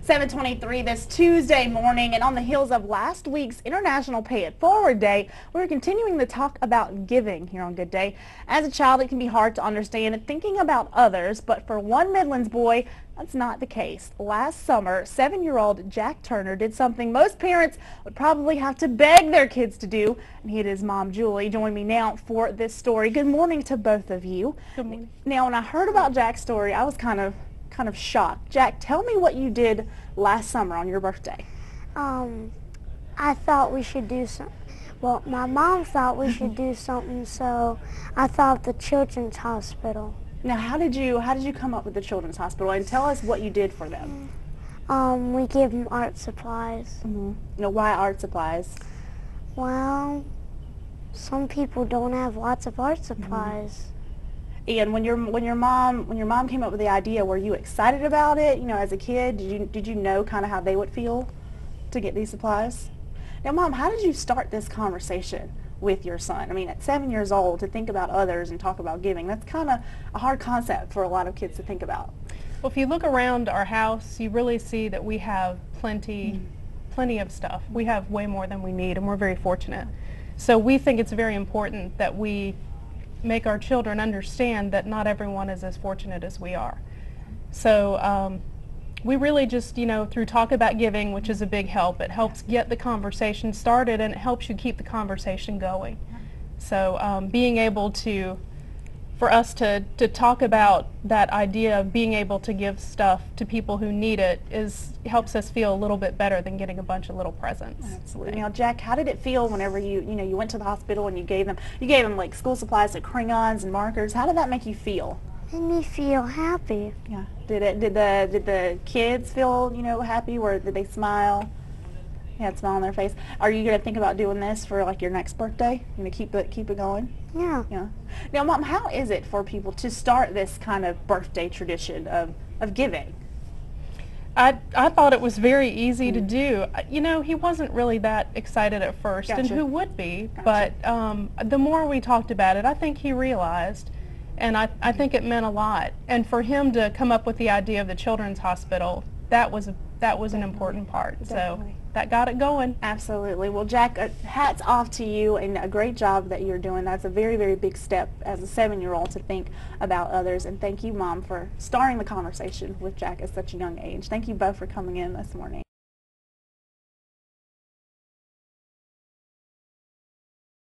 7:23 this Tuesday morning, and on the heels of last week's International Pay It Forward Day, we're continuing the talk about giving here on Good Day. As a child, it can be hard to understand thinking about others, but for one Midlands boy, that's not the case. Last summer, 7-year-old Jack Turner did something most parents would probably have to beg their kids to do, and he and his mom, Julie, join me now for this story. Good morning to both of you. Good morning. Now, when I heard about Jack's story, I was kind of shocked. Jack, tell me what you did last summer on your birthday. I thought we should do some. Well, my mom thought we should do something, so I thought the children's hospital. Now, how did you come up with the children's hospital, and tell us what you did for them? We gave them art supplies. Now, why art supplies? Well, some people don't have lots of art supplies. And when your mom came up with the idea, were you excited about it? You know, as a kid, did you know kind of how they would feel to get these supplies? Now, Mom, how did you start this conversation with your son? I mean, at 7 years old, to think about others and talk about giving, that's kind of a hard concept for a lot of kids to think about. Well, if you look around our house, you really see that we have plenty of stuff. We have way more than we need, and we're very fortunate. So we think it's very important that we make our children understand that not everyone is as fortunate as we are. So we really just, through Talk About Giving, which is a big help, it helps get the conversation started and it helps you keep the conversation going. So being able for us to talk about that idea of being able to give stuff to people who need it helps us feel a little bit better than getting a bunch of little presents. Absolutely. Now, Jack, how did it feel whenever you went to the hospital and you gave them like school supplies like crayons and markers? How did that make you feel? Made me feel happy. Yeah. Did the kids feel happy? Or did they smile? They had a smile on their face. Are you gonna think about doing this for like your next birthday? You gonna keep it going? Yeah. Yeah. Now, Mom, how is it for people to start this kind of birthday tradition of giving? I thought it was very easy to do. He wasn't really that excited at first, and who would be? But the more we talked about it, I think he realized, and I think it meant a lot. And for him to come up with the idea of the children's hospital, that was an important part. Definitely. So that got it going. Absolutely. Well, Jack, hats off to you, and a great job that you're doing. That's a very, very big step as a 7-year-old to think about others. And thank you, Mom, for starting the conversation with Jack at such a young age. Thank you both for coming in this morning.